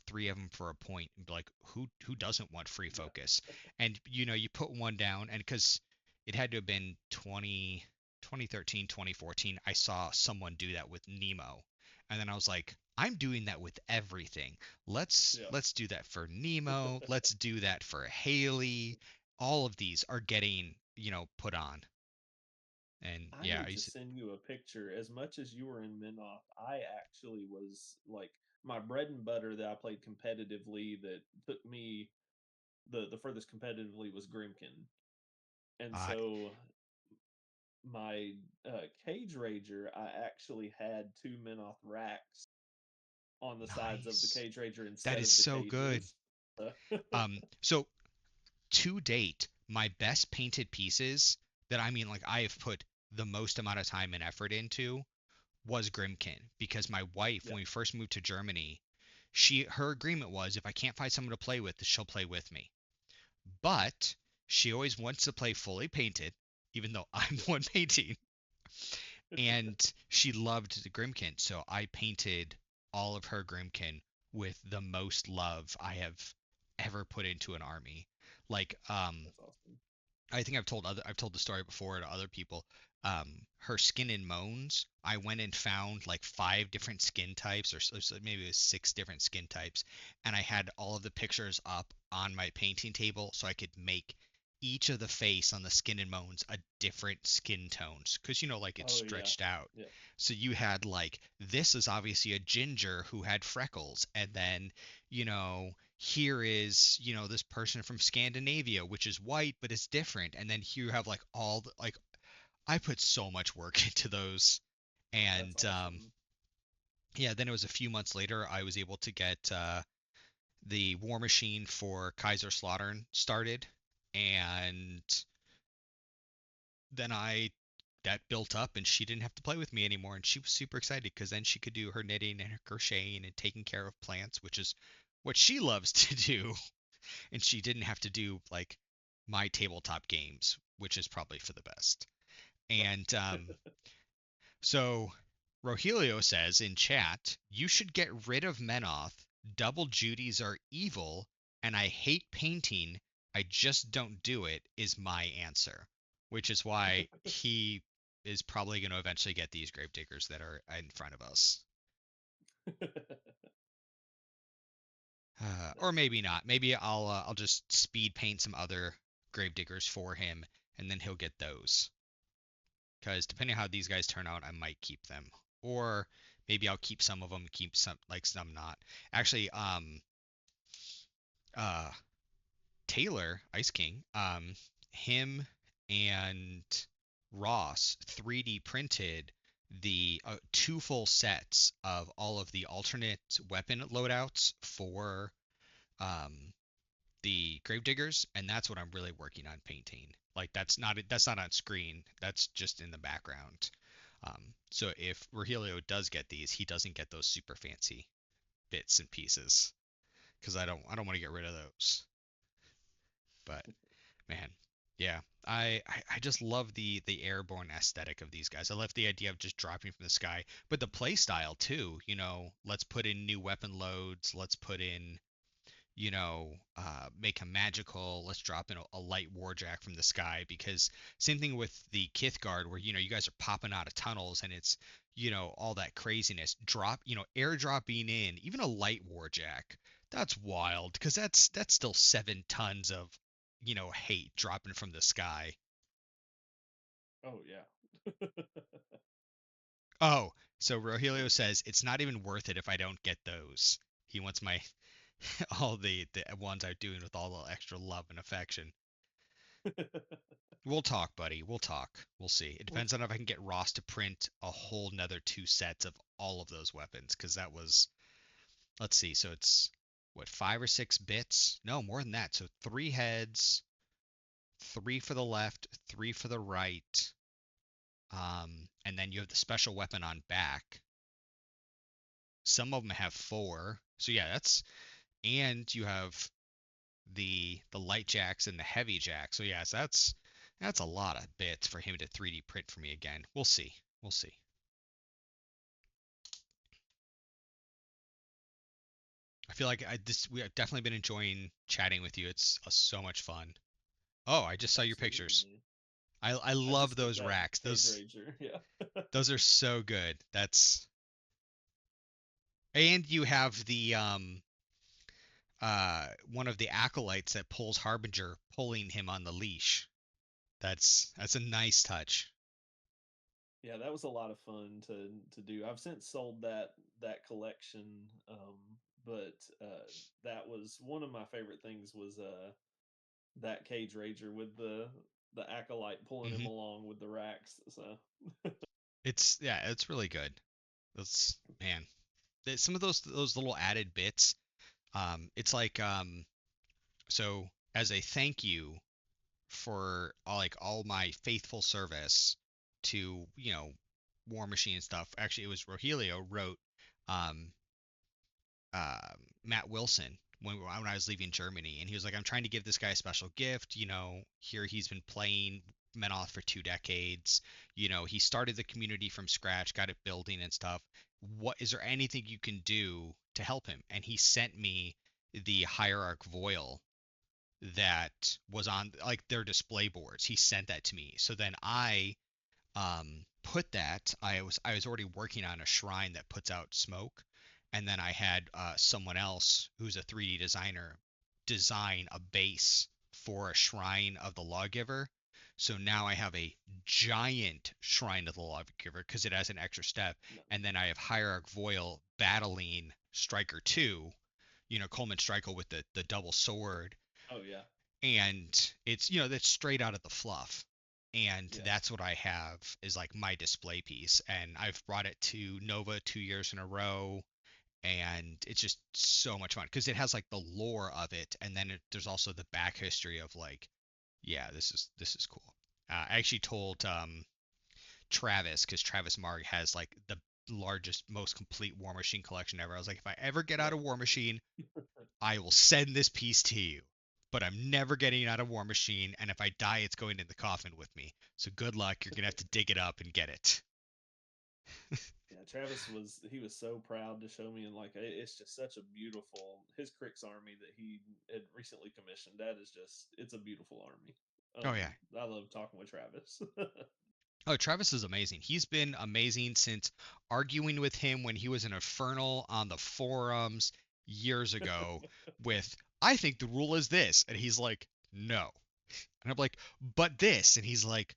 three of them for a point. And be like, who doesn't want free Yeah. focus? And, you put one down, and because it had to have been 2013, 2014, I saw someone do that with Nemo. And then I was like, I'm doing that with everything. Let's Yeah. let's do that for Nemo. Let's do that for Haley. All of these are getting, put on. And I yeah, need to send you a picture. As much as you were in Minoth, I actually was like my bread and butter that I played competitively that took me the furthest competitively was Grimkin. And uh, so my Cage Rager, I actually had two Minoth racks on the sides of the nice. Cage Rager That instead is of the so good. cages. Uh, So to date, my best painted pieces that I mean, like I have put the most amount of time and effort into was Grimkin because my wife, yeah. when we first moved to Germany, her agreement was if I can't find someone to play with, she'll play with me. But she always wants to play fully painted, even though I'm Yeah. the one painting. And she loved the Grimkin, so I painted all of her Grimkin with the most love I have ever put into an army. Like, That's awesome. I think I've told the story before to other people. Her Skin and Moans, I went and found like 5 different skin types, or maybe it was 6 different skin types, and I had all of the pictures up on my painting table so I could make each of the face on the Skin and Moans a different skin tones, because like it's Oh yeah. stretched out. Yeah. So you had like this is obviously a ginger who had freckles, and then here is this person from Scandinavia, which is white but it's different, and then here you have like all the, like I put so much work into those. That's And awesome. yeah, then it was a few months later I was able to get the War Machine for Kaiser Slaughtern started, and then I that built up, and she didn't have to play with me anymore, and she was super excited because then she could do her knitting and her crocheting and taking care of plants, which is what she loves to do, and she didn't have to do like my tabletop games, which is probably for the best. And so Rogelio says in chat, you should get rid of Menoth. Double Judies are evil, and I hate painting. I just don't do it, is my answer. Which is why he is probably going to eventually get these gravediggers that are in front of us. Or maybe not. Maybe I'll just speed paint some other gravediggers for him, and then he'll get those. Because depending on how these guys turn out, I might keep them, or maybe I'll keep some of them, keep some not. Actually, uh, Taylor Ice King, him and Ross 3D printed the two full sets of all of the alternate weapon loadouts for um the Gravediggers, and that's what I'm really working on painting. Like that's not on screen. That's just in the background. So if Rogelio does get these, he doesn't get those super fancy bits and pieces because I don't want to get rid of those. But man, yeah, I just love the airborne aesthetic of these guys. I love the idea of just dropping from the sky, but the play style too. Let's put in new weapon loads. Let's put in make him magical. Let's drop in a light warjack from the sky because same thing with the Kithgard where you guys are popping out of tunnels and it's all that craziness. Airdropping in even a light warjack. That's wild because that's still 7 tons of hate dropping from the sky. Oh yeah. Oh, so Rogelio says it's not even worth it if I don't get those. He wants my all the ones I'm doing with all the extra love and affection. We'll talk, buddy. We'll talk. We'll see. It depends on if I can get Ross to print a whole nother 2 sets of all of those weapons, because that was, let's see, so it's what, 5 or 6 bits? No, more than that. So 3 heads, 3 for the left, 3 for the right, and then you have the special weapon on back. Some of them have 4. So yeah, and you have the light jacks and the heavy jacks. So yes, that's a lot of bits for him to 3D print for me again. We'll see. We'll see. I feel like we have definitely been enjoying chatting with you. It's so much fun. Oh, I just saw your Absolutely, pictures. man. I I love just did those that racks. Cage Those Rager. Yeah. those are so good. And you have the one of the acolytes that pulls Harbinger pulling him on the leash. That's a nice touch. Yeah, that was a lot of fun to do. I've since sold that collection, but that was one of my favorite things was that Cage Rager with the acolyte pulling him Hmm. along with the racks. So It's really good. That's man. Some of those little added bits. It's like so as a thank you for all my faithful service to War Machine and stuff. Actually, it was Rogelio wrote um Matt Wilson when I was leaving Germany, and he was like, I'm trying to give this guy a special gift. Here he's been playing Menoth for 2 decades. He started the community from scratch, got it building and stuff. What is there anything you can do to help him? And he sent me the Hierarch Voil that was on like their display boards. He sent that to me. So then I put that. I was already working on a shrine that puts out smoke, and then I had someone else who's a 3D designer design a base for a shrine of the lawgiver. So now I have a giant shrine of the lawgiver because it has an extra step, no. and then I have Hierarch Voil battling Striker 2, Coleman Striker with the double sword, Oh yeah. and it's that's straight out of the fluff, and Yeah. that's what I have is like my display piece, and I've brought it to Nova 2 years in a row, and it's just so much fun because it has like the lore of it, and then there's also the back history of like, yeah, this is cool. I actually told Travis, because Travis Marg has like the largest, most complete War Machine collection ever. I was like, if I ever get out Yeah. of War Machine, I will send this piece to you. But I'm never getting out of War Machine, and if I die, it's going in the coffin with me. So good luck. You're gonna have to dig it up and get it. Yeah, Travis was he was so proud to show me, and like it's just such a beautiful his Crix army that he had recently commissioned. That is just it's a beautiful army. Oh yeah. I love talking with Travis. Oh, Travis is amazing. He's been amazing since arguing with him when he was an Infernal on the forums years ago with, I think the rule is this. And he's like, no. And I'm like, but this. And he's like,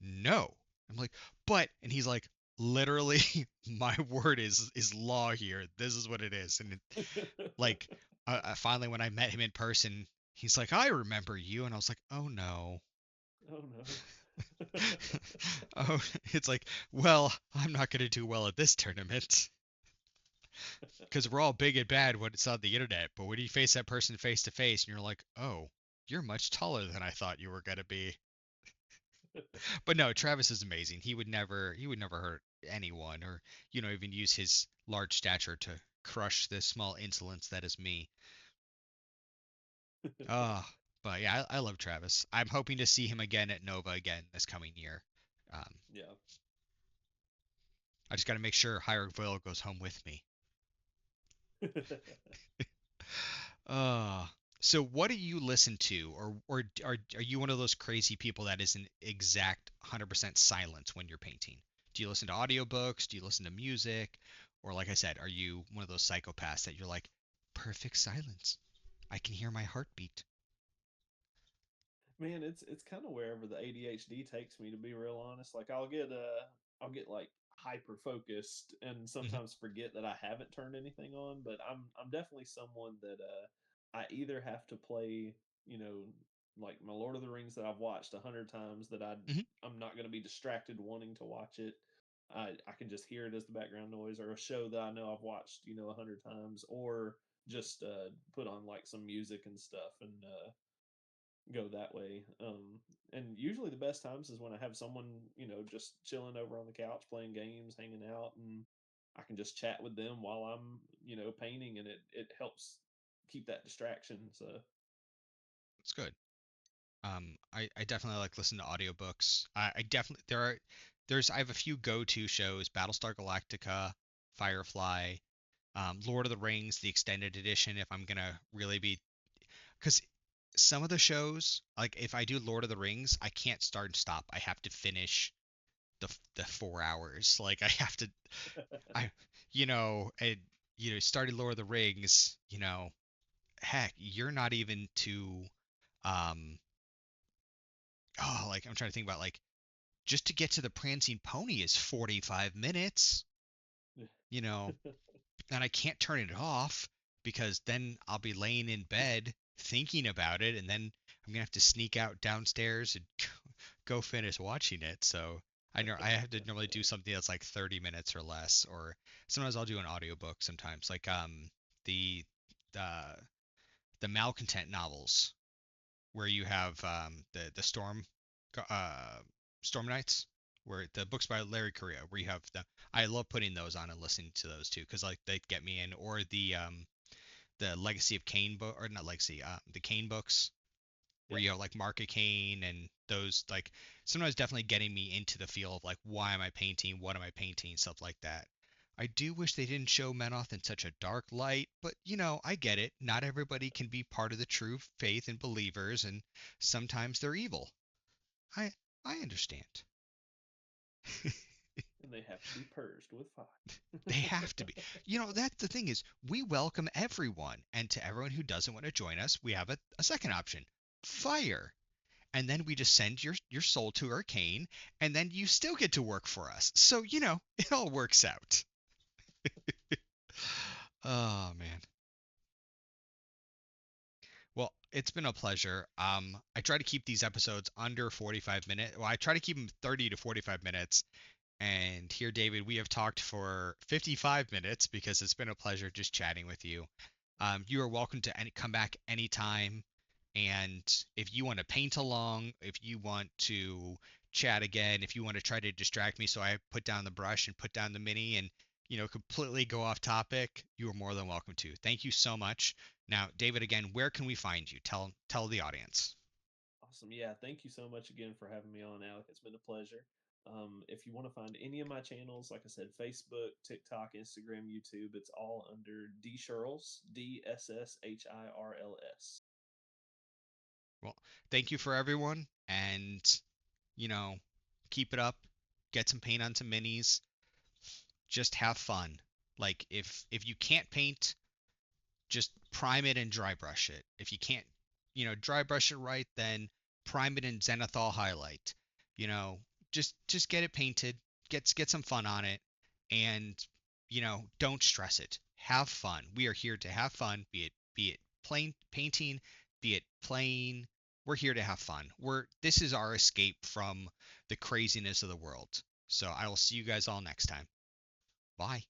no. I'm like, but, and he's like, literally, my word is law here. This is what it is. And like, finally, when I met him in person, he's like, I remember you. And I was like, oh no. Oh no. Oh, it's like, well, I'm not going to do well at this tournament because we're all big and bad when it's on the internet. But when you face that person face to face and you're like, oh, you're much taller than I thought you were going to be. But no, Travis is amazing. He would never hurt anyone or, even use his large stature to crush this small insolence that is me. Oh, but yeah, I love Travis. I'm hoping to see him again at Nova again this coming year. Um, Yeah. I just got to make sure Hierogville goes home with me. Uh, so what do you listen to, or are you one of those crazy people that is an exact 100% silence when you're painting? Do you listen to audiobooks? Do you listen to music? Or like I said, are you one of those psychopaths that you're like, perfect silence. I can hear my heartbeat. Man, it's kind of wherever the ADHD takes me, to be real honest. Like I'll get like hyper focused and Hmm. sometimes forget that I haven't turned anything on, but I'm definitely someone that I either have to play, you know, like my Lord of the Rings that I've watched 100 times, that Hmm. I'm not going to be distracted wanting to watch it. I can just hear it as the background noise, or a show that I know I've watched, 100 times, or just put on like some music and stuff and go that way. And usually the best times is when I have someone, just chilling over on the couch playing games, hanging out, and I can just chat with them while I'm, painting, and it helps keep that distraction. So It's good. I definitely like listening to audiobooks. I definitely I have a few go-to shows: Battlestar Galactica, Firefly, Lord of the Rings, the extended edition. If I'm gonna really be, because some of the shows, like if I do Lord of the Rings, I can't start and stop. I have to finish the 4 hours. Like I have to, I, and started Lord of the Rings. Heck, you're not even to, um, oh, like I'm trying to think about like just to get to the prancing pony is 45 minutes, you know, and I can't turn it off because then I'll be laying in bed thinking about it, and then I'm gonna have to sneak out downstairs and go finish watching it. So I know I have to normally do something that's like 30 minutes or less, or sometimes I'll do an audiobook sometimes, like the uh the Malcontent novels where you have the uh Storm Knights, where the books by Larry Correia, where you have the I love putting those on and listening to those too because like they get me in, or the Legacy of Kane book, or not Legacy, the Kane books, where yeah. you have like Mark of Kane, and those like sometimes definitely getting me into the feel of like, why am I painting, what am I painting, stuff like that. I do wish they didn't show Menoth in such a dark light, but I get it. Not everybody can be part of the true faith and believers, and sometimes they're evil. I I understand. And they have to be purged with fire. They have to be. That's the thing is we welcome everyone, and to everyone who doesn't want to join us, we have a second option: fire. And then we just send your soul to Arcane, and then you still get to work for us. So it all works out. Oh man. Well, it's been a pleasure. I try to keep these episodes under 45 minutes. Well, I try to keep them 30 to 45 minutes. And here, David, we have talked for 55 minutes because it's been a pleasure just chatting with you. You are welcome to come back anytime. And if you want to paint along, if you want to chat again, if you want to try to distract me so I put down the brush and put down the mini and, completely go off topic, you are more than welcome to. Thank you so much. Now, David, again, where can we find you? Tell the audience. Awesome. Yeah. Thank you so much again for having me on, Alec. It's been a pleasure. If you want to find any of my channels, like I said, Facebook, TikTok, Instagram, YouTube, it's all under D Shirls, DSSHIRLS. Well, thank you for everyone, and you know, keep it up. Get some paint on some minis. Just have fun. Like if you can't paint, just prime it and dry brush it. If you can't, dry brush it right, then prime it in Zenithal highlight. You know, just get it painted. Get some fun on it, and don't stress it. Have fun. We are here to have fun. Be it plain painting, be it playing. We're here to have fun. This is our escape from the craziness of the world. So I will see you guys all next time. Bye.